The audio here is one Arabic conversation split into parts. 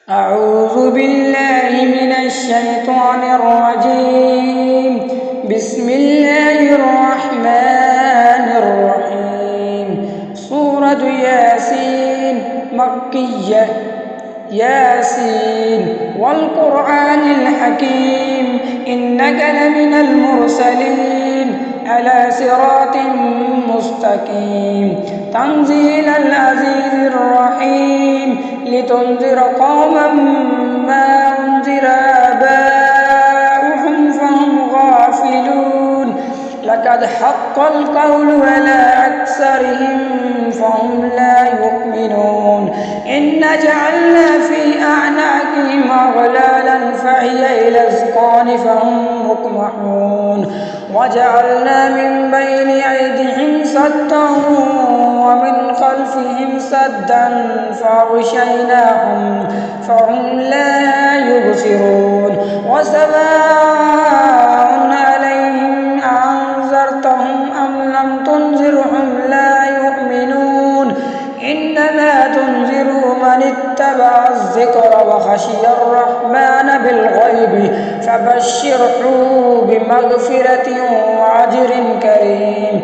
أعوذ بالله من الشيطان الرجيم. بسم الله الرحمن الرحيم. سورة ياسين مكية. ياسين والقرآن الحكيم إنك لمن المرسلين على صراط مستقيم تنزيل العزيز الرحيم لتنذر قوما ما أنذر آباؤهم فهم غافلون لقد حق القول على أكثرهم فهم لا يؤمنون إن جعلنا في أعناقهم أغلالا فهي إلى الأذقان فهم مقمحون وجعلنا من بين أيديهم سدا ومن خلفهم سدا فأغشيناهم فهم لا يبصرون وسواء عليهم أنذرتهم أم لم تنذرهم لا يؤمنون إنما تنذر من اتبع الذكر وخشي الرحمن بالغيب فبشره بمغفرة وأجر كريم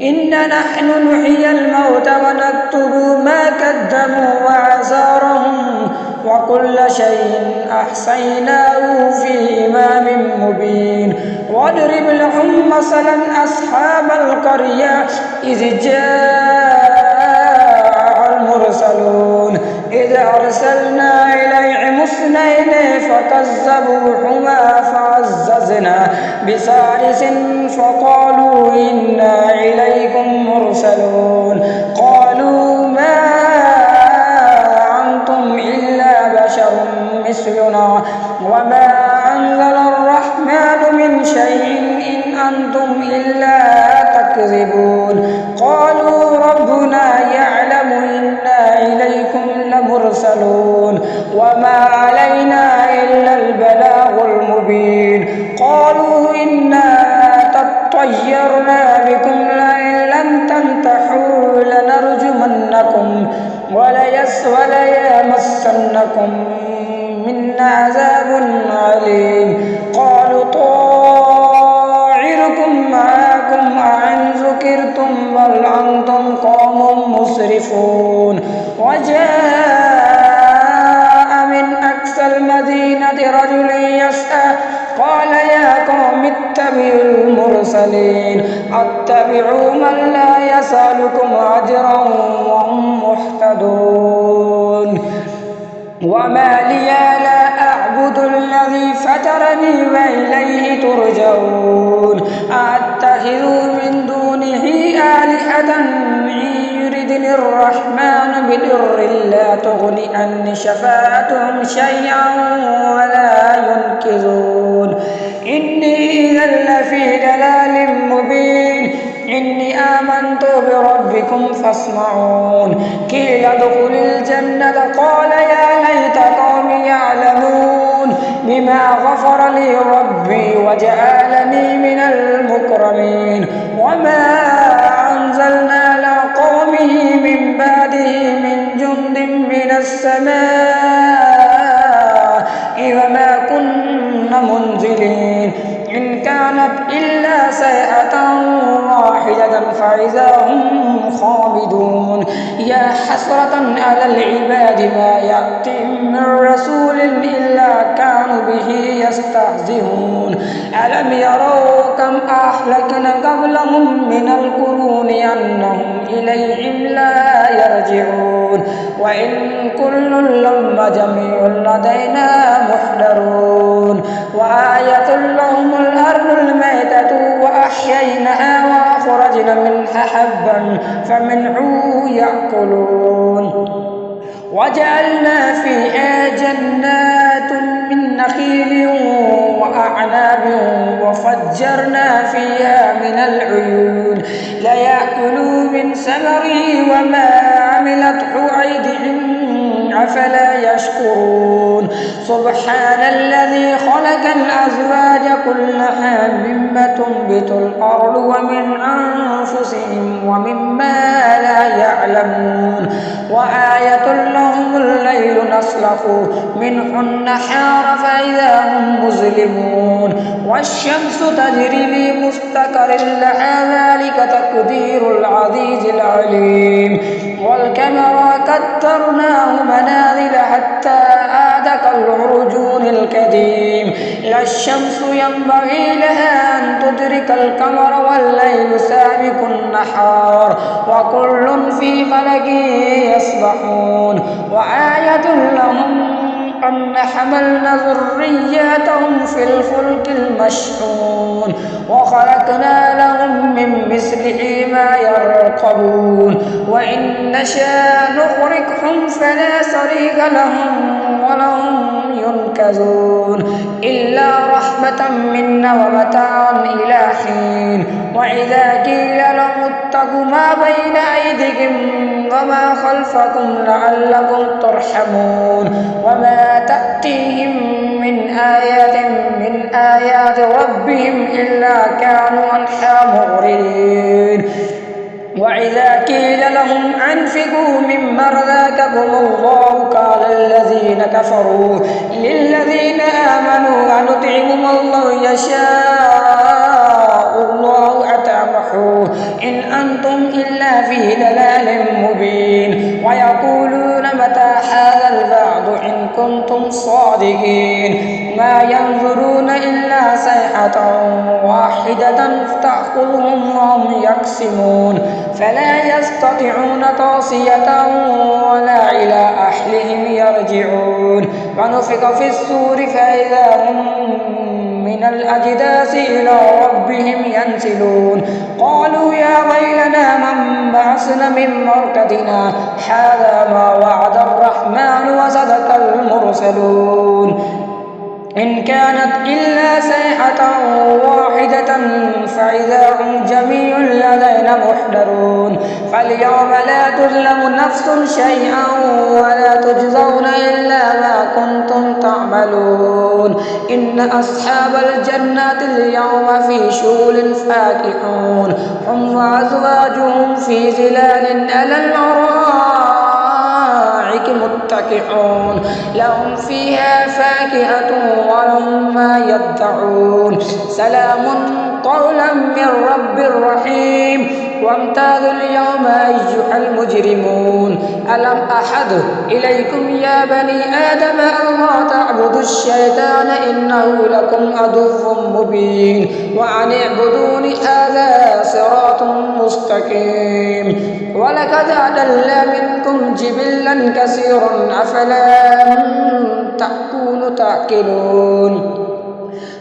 إنا نحن نحيي الموتى ونكتب ما قدموا وآثارهم وكل شيء أحصيناه في إمام مبين واضرب لهم مثلا أصحاب القرية إذ جاء المرسلون إذ أرسلنا إليهم اثنين فكذبوهما فعززنا بثالث فقالوا إنا إليكم مرسلون قالوا ما أنتم إلا بشر مثلنا وما أنزل الرحمن من شيء إن أنتم إلا تكذبون قالوا ربنا يعلم إنا إليكم لمرسلون وما علينا إلا البلاغ المبين قالوا إنا تطيرنا بكم لئن لم تنتهوا لنرجمنكم وليمسنكم منا عذاب عليم قالوا طائركم معكم أئن ذكرتم بل أنتم قوم مسرفون وجاء من أقصى المدينة رجل يسعى قال يا قوم اتبعوا المرسلين اتبعوا من لا يسألكم أجرا وهم مهتدون وما لي لا أعبد الذي فطرني وإليه ترجعون أتخذ من دونه آلهة يردني الرحمن بضر لا تغني عني شفاعتهم شيئا ولا ينقذون إني إذا لفي ضلال مبين إني آمنت بربكم فاسمعون قيل ادخل الجنة قال يا ليت قومي يعلمون بما غفر لي ربي وجعلني من المكرمين وما أنزلنا على قومه من بعده من جند من السماء وما كنا منزلين إن كانت إلا سيئة واحدة فإذا هم خامدون يا حسرة على العباد ما يأتيهم من رسول إلا كانوا به يستهزئون ألم يروا كم أهلكنا قبلهم من القرون أنهم إليهم لا يرجعون وإن كل لما جميع لدينا محضرون وآية لهم الأرض الميتة وأحييناها وأخرجنا منها حبا فمنه يأكلون وجعلنا فيها جنات من نخيل وأعناب وفجرنا فيها من العيون ليأكلوا من ثمره وما عملته أيديهم أفلا يشكرون سبحان الذي خلق الأزواج كلها مما تنبت الأرض ومن أنفسهم ومما لا يعلمون وآية لهم الليل نسلخ منه النهار فإذا هم مظلمون والشمس تجري لمستقر لها ذلك تقدير العزيز العليم والقمر قدرناه منازل حتى عاد كالعرجون القديم لا الشمس ينبغي لها أن تدرك القمر والليل سابق النهار وكل في فلك يسبحون وآية لهم أن حملنا ذرياتهم في الفلك المشحون وخلقنا لهم من مثله ما يركبون وإن نشاء نغرقهم فلا صريخ لهم ولهم ينقذون إلا رحمة منا ومتاعا إلى حين وإذا قيل لهم اتقوا ما بين أيديكم وما خلفكم لعلكم ترحمون وما تأتيهم من آيات من آيات ربهم إلا كانوا عنها معرضين وإذا قيل لهم أنفقوا مما رزقكم الله قال الذين كفروا للذين آمنوا أنطعم الله يشاء الله أطعمه إن أنتم إلا في ضلال مبين ويقولون متى هذا الوعد إن كنتم صادقين ما ينظرون إلا صيحة واحدة تأخذهم وهم يقسمون فلا يستطيعون توصية ولا إلى أهلهم يرجعون ونفخ في الصور فإذا هم من الأجداث إلى ربهم ينسلون قالوا يا ويلنا من بعثنا من مرقدنا هذا ما وعد الرحمن وصدق المرسلون إن كانت إلا صيحة واحدة فإذا هم جميع لدينا محضرون فاليوم لا تظلم نفس شيئا ولا تجزون إلا ما كنتم تعملون إن أصحاب الجنة اليوم في شغل فاكهون هم وأزواجهم في ظلال على الأرائك متكئون لهم فيها فاكهة ولهم ما يدعون سلام قولا من رب رحيم وامتازوا اليوم أيها المجرمون ألم أحد إليكم يا بني آدم ألا تعبدوا الشيطان إنه لكم عدو مبين وأن اعبدوني هذا صراط مستقيم ولقد أضل منكم جبلا كثيرا أفلا تكونوا تعقلون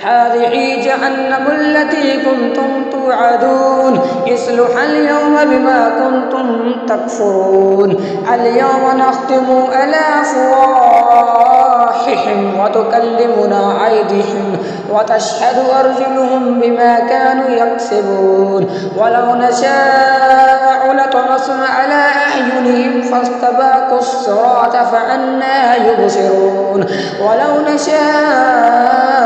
هذه جهنم التي كنتم توعدون اصلوها اليوم بما كنتم تكفرون اليوم نختم على أفواههم وتكلمنا أيديهم وتشهد أرجلهم بما كانوا يكسبون ولو نشاء لطمسنا على أعينهم فاستباقوا الصراط فأنى يبصرون ولو نشاء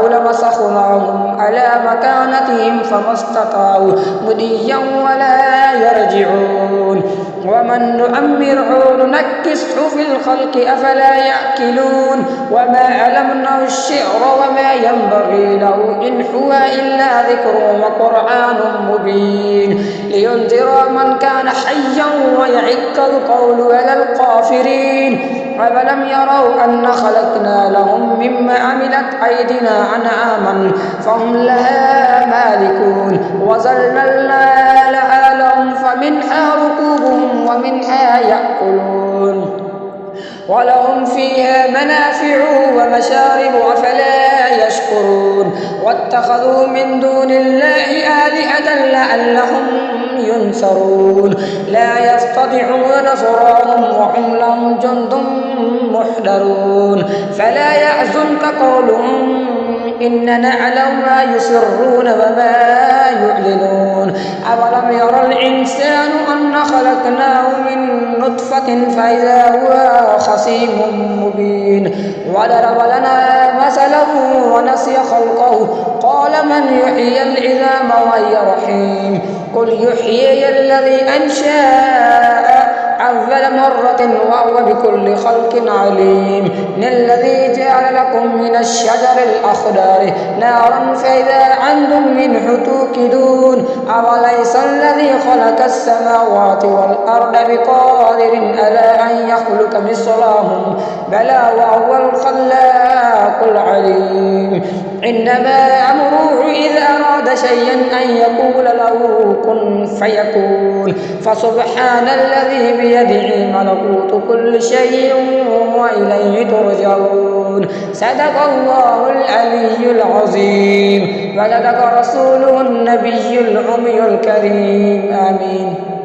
لمسخناهم على مكانتهم فما استطاعوا مضيا ولا يرجعون ومن نؤمره ننكسه في الخلق أفلا يأكلون وما علمناه الشعر وما ينبغي له إن هو إلا ذكر وقرآن مبين لينذر من كان حيا ويحق القول على الكافرين أفلم يروا أن خلقنا لهم مما عملت أيدينا أنعاما فهم لها مالكون وظللنا لها لهم فمنها ركوبهم ومنها يأكلون ولهم فيها منافع ومشارب أفلا يشكرون واتخذوا من دون الله آلهة لعلهم ينصرون لا يستطيعون نصرهم وهم لهم جند محضرون فلا يحزنك قولهم إن نعلم ما يسرون وما يعلنون أولم ير الإنسان أن خلقناه من نطفة فإذا هو خصيم مبين وضرب لنا مثلا ونسي خلقه قال من يحيي العظام وهي رحيم قل يحيي الذي أنشأ أول مرة وهو بكل خلق عليم الذي جعل لكم من الشجر الأخضر نارا فإذا أنتم منه توقدون أوليس الذي خلق السماوات والأرض بقادر على أن يخلق مثلهم بلى وهو الخلاق العليم إنما أمره إذا أراد شيئا أن يقول له كن فيكون فسبحان الذي بيده ملكوت كل شيء وإليه ترجعون صدق الله العلي العظيم وصدق رسوله النبي الأمي الكريم آمين.